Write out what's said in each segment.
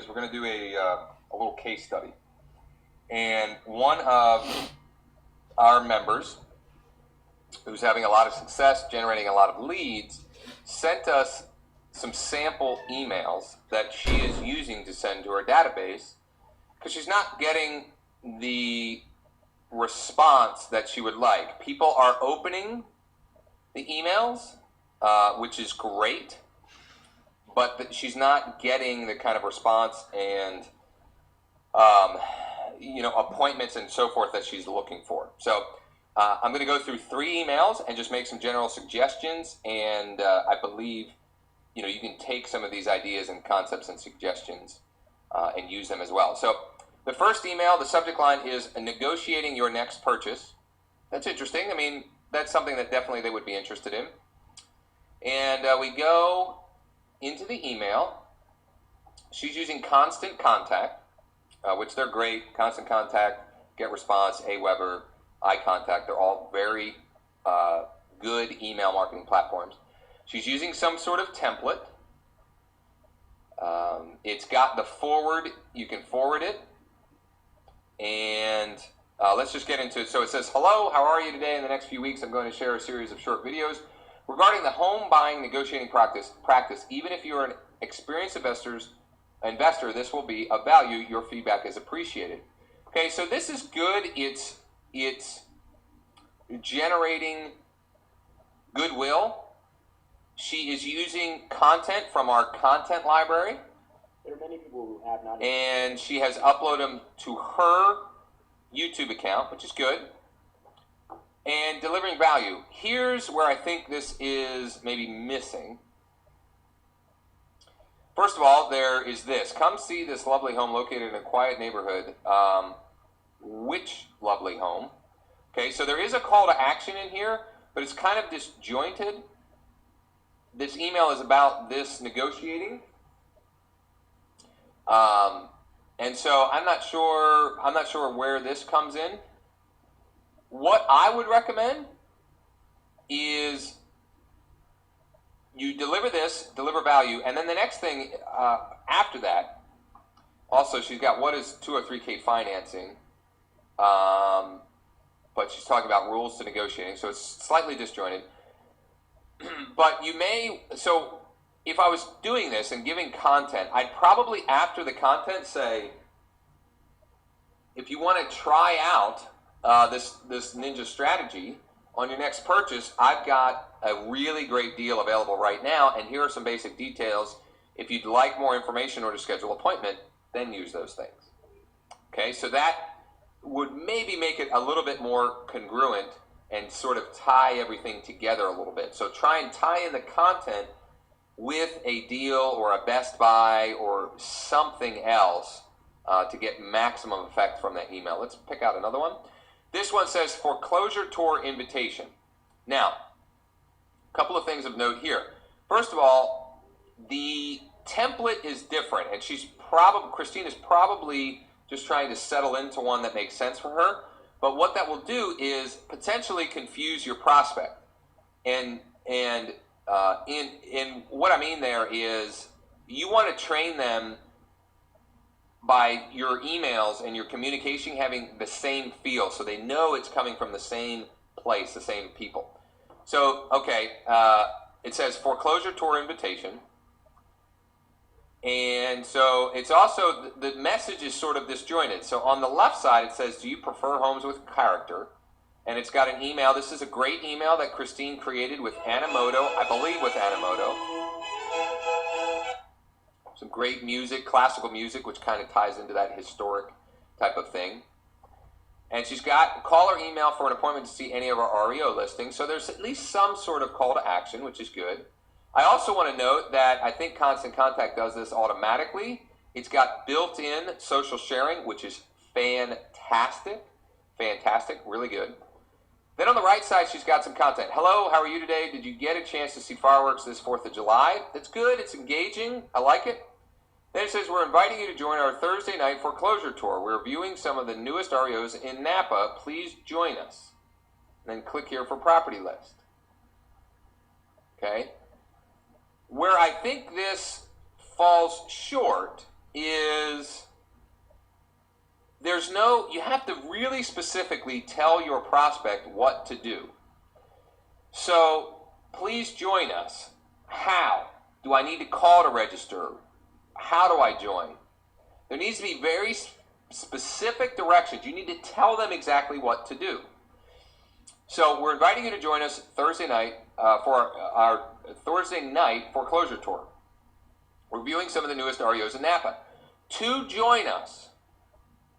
is we're going to do a little case study. And one of our members, who's having a lot of success, generating a lot of leads, sent us some sample emails that she is using to send to her database because she's not getting the response that she would like. People are opening the emails, which is great, but she's not getting the kind of response and appointments and so forth that she's looking for. So I'm going to go through 3 emails and just make some general suggestions, and I believe you can take some of these ideas and concepts and suggestions and use them as well. So the first email, the subject line is negotiating your next purchase. That's interesting. I mean, that's something that definitely they would be interested in. And we go into the email. She's using Constant Contact, which they're great. Constant Contact, Get Response, Aweber, iContact, they're all very good email marketing platforms. She's using some sort of template. It's got the forward, you can forward it. And let's just get into it. So it says, hello, how are you today? In the next few weeks, I'm going to share a series of short videos regarding the home buying negotiating practice. Even if you're an experienced investor, this will be of value. Your feedback is appreciated. Okay, so this is good. It's generating goodwill. She is using content from our content library. There are many people who have not. And she has uploaded them to her YouTube account, which is good. And delivering value. Here's where I think this is maybe missing. First of all, there is this. Come see this lovely home located in a quiet neighborhood. Which lovely home? Okay, so there is a call to action in here, but it's kind of disjointed. This email is about this negotiating. And so I'm not sure where this comes in. What I would recommend is you deliver value, and then the next thing after that, also she's got what is 203K financing, but she's talking about rules to negotiating, so it's slightly disjointed. But so if I was doing this and giving content, I'd probably after the content say, if you want to try out this ninja strategy on your next purchase, I've got a really great deal available right now, and here are some basic details. If you'd like more information or to schedule an appointment, then use those things. Okay, so that would maybe make it a little bit more congruent and sort of tie everything together a little bit. So try and tie in the content with a deal or a Best Buy or something else to get maximum effect from that email. Let's pick out another one. This one says foreclosure tour invitation. Now, a couple of things of note here. First of all, the template is different, and Christine is probably just trying to settle into one that makes sense for her. But what that will do is potentially confuse your prospect. And what I mean there is you want to train them by your emails and your communication having the same feel, so they know it's coming from the same place, the same people. So, okay, it says foreclosure tour invitation. And so it's also, the message is sort of disjointed. So on the left side, it says, do you prefer homes with character? And it's got an email. This is a great email that Christine created with Animoto, I believe with Animoto. Some great music, classical music, which kind of ties into that historic type of thing. And she's got call or email for an appointment to see any of our REO listings. So there's at least some sort of call to action, which is good. I also want to note that I think Constant Contact does this automatically. It's got built-in social sharing, which is fantastic, really good. Then on the right side, she's got some content. Hello, how are you today? Did you get a chance to see fireworks this 4th of July? That's good. It's engaging. I like it. Then it says, we're inviting you to join our Thursday night foreclosure tour. We're viewing some of the newest REOs in Napa. Please join us. And then click here for property list. Okay. Where I think this falls short is you have to really specifically tell your prospect what to do. So please join us. How? Do I need to call to register? How do I join? There needs to be very specific directions. You need to tell them exactly what to do. So we're inviting you to join us Thursday night for our Thursday night foreclosure tour. We're viewing some of the newest REOs in Napa. To join us,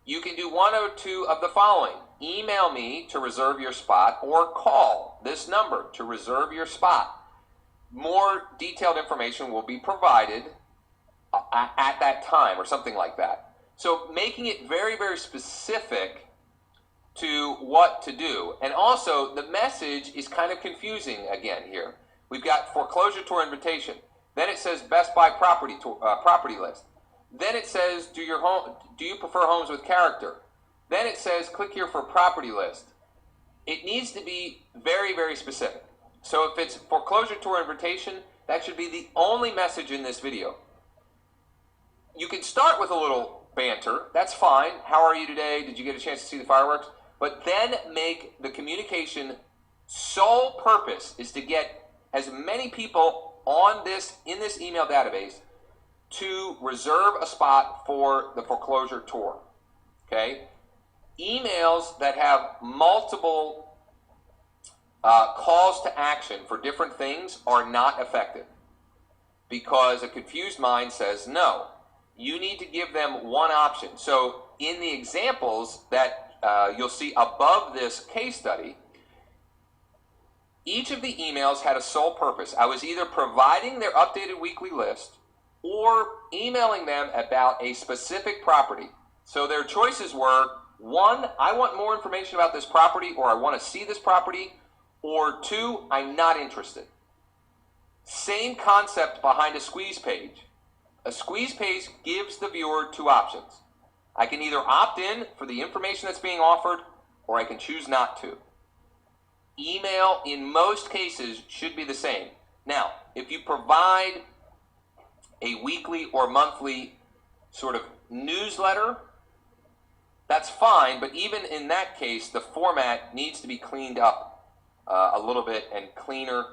you can do one or two of the following. Email me to reserve your spot or call this number to reserve your spot. More detailed information will be provided at that time or something like that. So making it very, very specific to what to do. And also the message is kind of confusing again here. We've got foreclosure tour invitation. Then it says Best Buy property list. Then it says do you prefer homes with character? Then it says click here for property list. It needs to be very, very specific. So if it's foreclosure tour invitation, that should be the only message in this video. You can start with a little banter. That's fine. How are you today? Did you get a chance to see the fireworks? But then make the communication sole purpose is to get as many people in this email database to reserve a spot for the foreclosure tour. Okay? Emails that have multiple calls to action for different things are not effective because a confused mind says no. You need to give them one option. So in the examples that you'll see above this case study, each of the emails had a sole purpose. I was either providing their updated weekly list or emailing them about a specific property. So their choices were, one, I want more information about this property, or I want to see this property, or two, I'm not interested. Same concept behind a squeeze page. A squeeze page gives the viewer two options. I can either opt in for the information that's being offered, or I can choose not to. Email, in most cases, should be the same. Now, if you provide a weekly or monthly sort of newsletter, that's fine, but even in that case, the format needs to be cleaned up a little bit and cleaner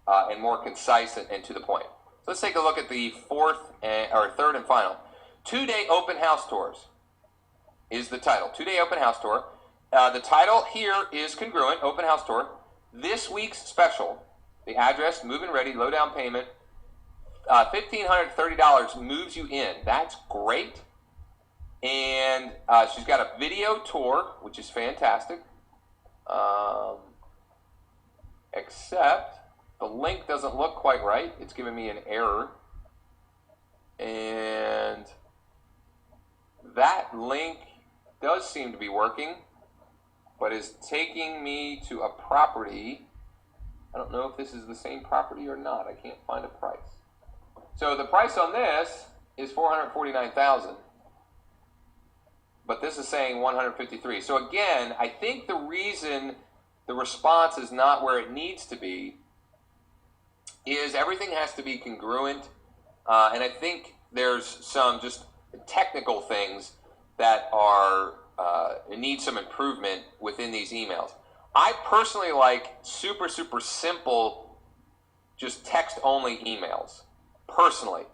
and more concise and to the point. So let's take a look at the third and final. 2-day open house tours is the title. 2-day open house tour. The title here is congruent, open house tour. This week's special, the address, move-in ready, low down payment, $1,530 moves you in. That's great. And she's got a video tour, which is fantastic. Except the link doesn't look quite right. It's giving me an error. And that link does seem to be working, but is taking me to a property. I don't know if this is the same property or not. I can't find a price. So the price on this is $449,000. But this is saying 153. So again, I think the reason the response is not where it needs to be is everything has to be congruent. And I think there's some just technical things that need some improvement within these emails. I personally like super, super simple, just text-only emails, personally.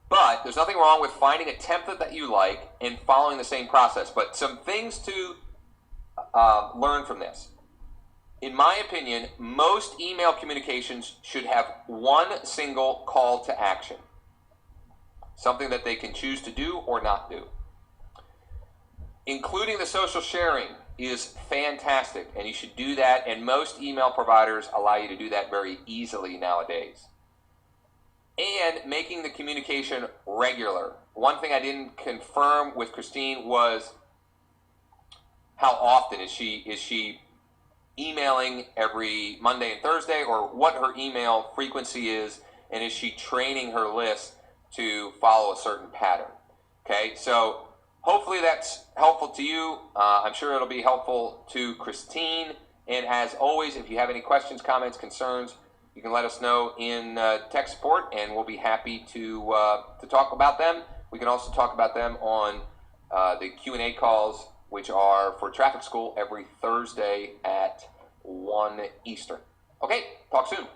But there's nothing wrong with finding a template that you like and following the same process. But some things to learn from this. In my opinion, most email communications should have one single call to action. Something that they can choose to do or not do. Including the social sharing is fantastic, and you should do that, and most email providers allow you to do that very easily nowadays. And making the communication regular. One thing I didn't confirm with Christine was how often is she emailing every Monday and Thursday, or what her email frequency is, and is she training her list to follow a certain pattern. Okay, so hopefully that's helpful to you. I'm sure it'll be helpful to Christine. And as always, if you have any questions, comments, concerns, you can let us know in tech support, and we'll be happy to talk about them. We can also talk about them on the Q&A calls which are for traffic school every Thursday at 1 Eastern. Okay, talk soon.